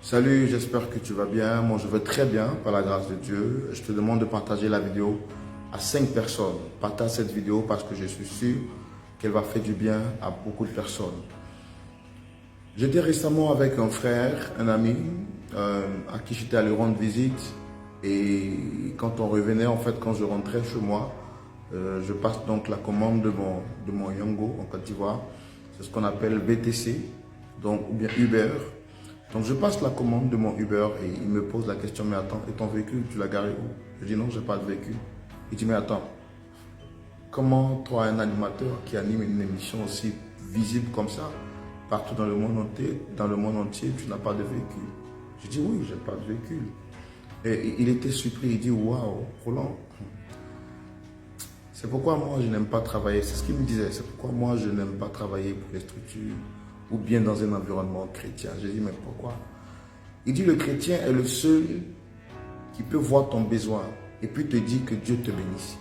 Salut, j'espère que tu vas bien. Moi, je vais très bien, par la grâce de Dieu. Je te demande de partager la vidéo à 5 personnes. Partage cette vidéo parce que je suis sûr qu'elle va faire du bien à beaucoup de personnes. J'étais récemment avec un frère, un ami, à qui j'étais allé rendre visite. Et quand on revenait, en fait, quand je rentrais chez moi, je passe donc la commande de mon Yango en Côte d'Ivoire. C'est ce qu'on appelle VTC, donc, ou bien Uber. Donc je passe la commande de mon Uber et il me pose la question, mais attends, et ton véhicule, tu l'as garé où? Je dis non, je n'ai pas de véhicule. Il dit, mais attends, comment toi, un animateur qui anime une émission aussi visible comme ça, partout dans le monde entier, tu n'as pas de véhicule? Je dis oui, je n'ai pas de véhicule. Et il était surpris, il dit, waouh, Roland, c'est pourquoi moi je n'aime pas travailler, c'est ce qu'il me disait, c'est pourquoi moi je n'aime pas travailler pour les structures ou bien dans un environnement chrétien. J'ai dit, mais pourquoi? Il dit, le chrétien est le seul qui peut voir ton besoin et puis te dire que Dieu te bénisse.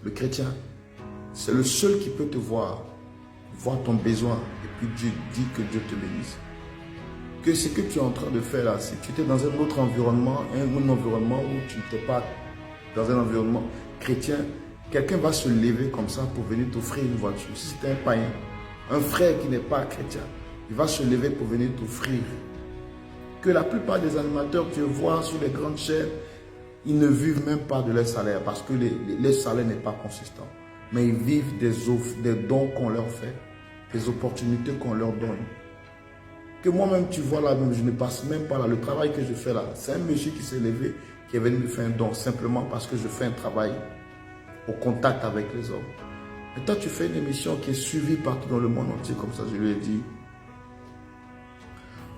Le chrétien, c'est le seul qui peut te voir ton besoin et puis Dieu dit que Dieu te bénisse. Que ce que tu es en train de faire là, si tu étais dans un autre environnement, un environnement où tu n'étais pas dans un environnement chrétien, quelqu'un va se lever comme ça pour venir t'offrir une voiture. Si c'était un païen, un frère qui n'est pas chrétien, il va se lever pour venir t'offrir. Que la plupart des animateurs que tu vois sur les grandes chaînes, ils ne vivent même pas de leur salaire parce que leur salaire n'est pas consistant. Mais ils vivent des offres, des dons qu'on leur fait, des opportunités qu'on leur donne. Que moi-même, tu vois là, je ne passe même pas là. Le travail que je fais là, c'est un monsieur qui s'est levé, qui est venu me faire un don simplement parce que je fais un travail au contact avec les hommes. Et toi, tu fais une émission qui est suivie partout dans le monde entier, comme ça, je lui ai dit.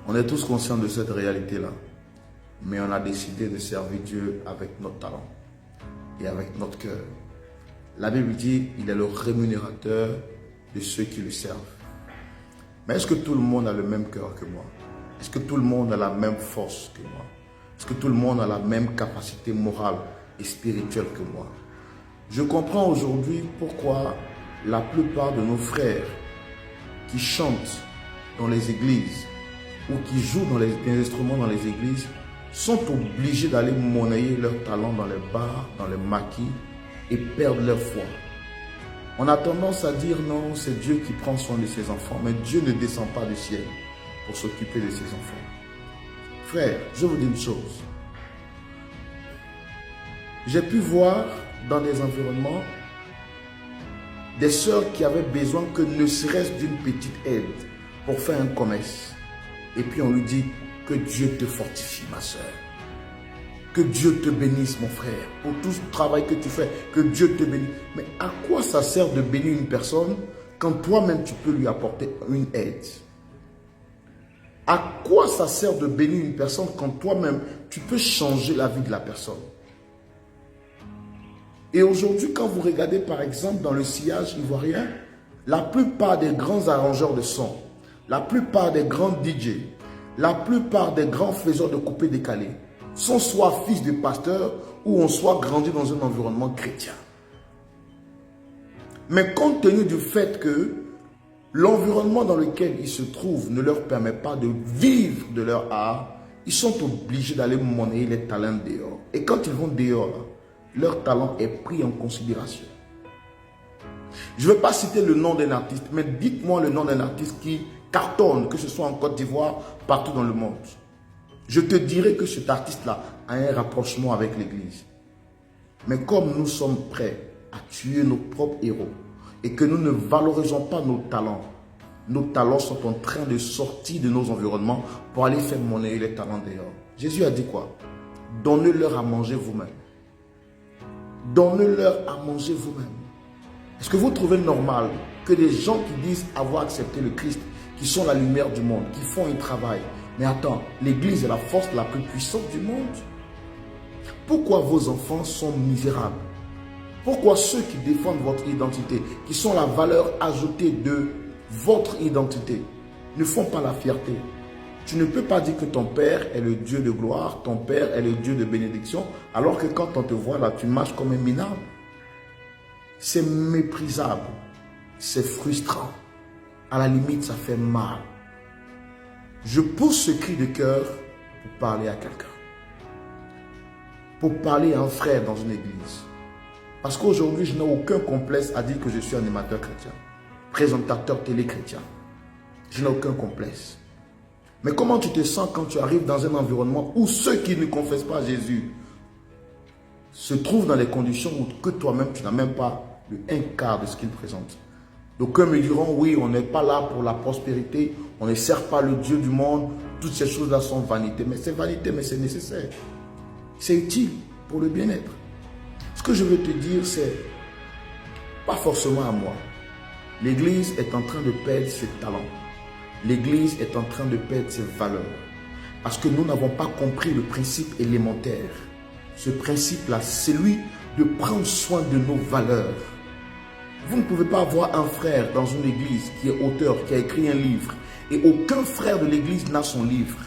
On est tous conscients de cette réalité-là. Mais on a décidé de servir Dieu avec notre talent et avec notre cœur. La Bible dit, il est le rémunérateur de ceux qui le servent. Mais est-ce que tout le monde a le même cœur que moi? Est-ce que tout le monde a la même force que moi? Est-ce que tout le monde a la même capacité morale et spirituelle que moi? Je comprends aujourd'hui pourquoi la plupart de nos frères qui chantent dans les églises ou qui jouent dans les instruments dans les églises sont obligés d'aller monnayer leur talent dans les bars, dans les maquis et perdre leur foi. On a tendance à dire non, c'est Dieu qui prend soin de ses enfants, mais Dieu ne descend pas du ciel pour s'occuper de ses enfants. Frère, je vous dis une chose. J'ai pu voir dans des environnements des sœurs qui avaient besoin que ne serait-ce d'une petite aide pour faire un commerce. Et puis on lui dit que Dieu te fortifie, ma sœur. Que Dieu te bénisse, mon frère, pour tout ce travail que tu fais, que Dieu te bénisse. Mais à quoi ça sert de bénir une personne quand toi-même tu peux lui apporter une aide? À quoi ça sert de bénir une personne quand toi-même tu peux changer la vie de la personne? Et aujourd'hui, quand vous regardez par exemple dans le sillage ivoirien, la plupart des grands arrangeurs de son, la plupart des grands DJ, la plupart des grands faiseurs de coupés décalés sont soit fils de pasteurs ou ont soit grandi dans un environnement chrétien. Mais compte tenu du fait que l'environnement dans lequel ils se trouvent ne leur permet pas de vivre de leur art, ils sont obligés d'aller monnayer les talents dehors. Et quand ils vont dehors, leur talent est pris en considération. Je ne vais pas citer le nom d'un artiste, mais dites-moi le nom d'un artiste qui cartonne, que ce soit en Côte d'Ivoire, partout dans le monde. Je te dirai que cet artiste-là a un rapprochement avec l'Église. Mais comme nous sommes prêts à tuer nos propres héros et que nous ne valorisons pas nos talents sont en train de sortir de nos environnements pour aller faire monnayer les talents dehors. Jésus a dit quoi? Donnez-leur à manger vous-même. Donnez-leur à manger vous-même. Est-ce que vous trouvez normal que des gens qui disent avoir accepté le Christ, qui sont la lumière du monde, qui font un travail, mais attends, l'Église est la force la plus puissante du monde? Pourquoi vos enfants sont misérables? Pourquoi ceux qui défendent votre identité, qui sont la valeur ajoutée de votre identité, ne font pas la fierté? Tu ne peux pas dire que ton père est le Dieu de gloire, ton père est le Dieu de bénédiction, alors que quand on te voit là, tu marches comme un minable. C'est méprisable, c'est frustrant. À la limite, ça fait mal. Je pousse ce cri de cœur pour parler à quelqu'un. Pour parler à un frère dans une église. Parce qu'aujourd'hui, je n'ai aucun complexe à dire que je suis animateur chrétien, présentateur télé chrétien. Je n'ai aucun complexe. Mais comment tu te sens quand tu arrives dans un environnement où ceux qui ne confessent pas Jésus se trouvent dans les conditions où que toi-même, tu n'as même pas le un quart de ce qu'ils présentent. Donc, me diront, oui, on n'est pas là pour la prospérité, on ne sert pas le Dieu du monde, toutes ces choses-là sont vanité. Mais c'est vanité, mais c'est nécessaire. C'est utile pour le bien-être. Ce que je veux te dire, c'est pas forcément à moi. L'Église est en train de perdre ses talents. L'Église est en train de perdre ses valeurs. Parce que nous n'avons pas compris le principe élémentaire. Ce principe-là, c'est celui de prendre soin de nos valeurs. Vous ne pouvez pas avoir un frère dans une église qui est auteur, qui a écrit un livre, et aucun frère de l'église n'a son livre.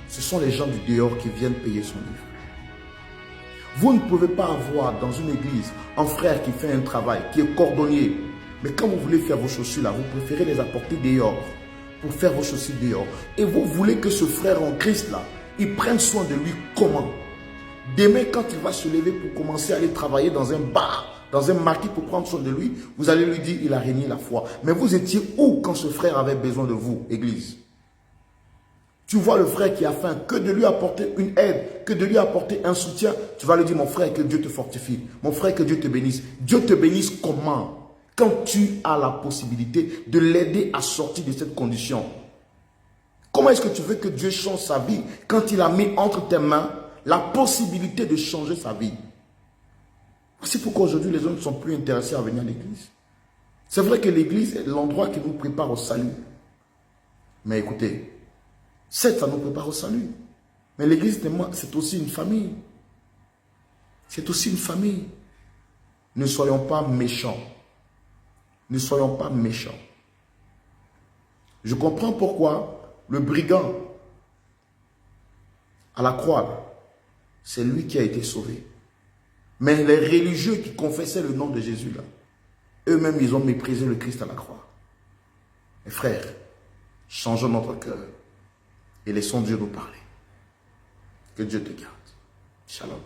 Ce sont les gens du dehors qui viennent payer son livre. Vous ne pouvez pas avoir dans une église un frère qui fait un travail, qui est cordonnier, mais quand vous voulez faire vos chaussures là, vous préférez les apporter dehors, pour faire vos chaussures dehors. Et vous voulez que ce frère en Christ là, il prenne soin de lui comment? Demain, quand il va se lever pour commencer à aller travailler dans un bar, dans un market pour prendre soin de lui, vous allez lui dire, il a régné la foi. Mais vous étiez où quand ce frère avait besoin de vous, église? Tu vois le frère qui a faim, que de lui apporter une aide, que de lui apporter un soutien, tu vas lui dire, mon frère, que Dieu te fortifie. Mon frère, que Dieu te bénisse. Dieu te bénisse comment? Quand tu as la possibilité de l'aider à sortir de cette condition. Comment est-ce que tu veux que Dieu change sa vie quand il a mis entre tes mains la possibilité de changer sa vie? C'est pourquoi aujourd'hui les hommes ne sont plus intéressés à venir à l'église. C'est vrai que l'église est l'endroit qui nous prépare au salut. Mais écoutez, certes, ça nous prépare au salut. Mais l'église, c'est aussi une famille. C'est aussi une famille. Ne soyons pas méchants. Ne soyons pas méchants. Je comprends pourquoi le brigand à la croix, c'est lui qui a été sauvé. Mais les religieux qui confessaient le nom de Jésus, là, eux-mêmes, ils ont méprisé le Christ à la croix. Mes frères, changeons notre cœur et laissons Dieu nous parler. Que Dieu te garde. Shalom.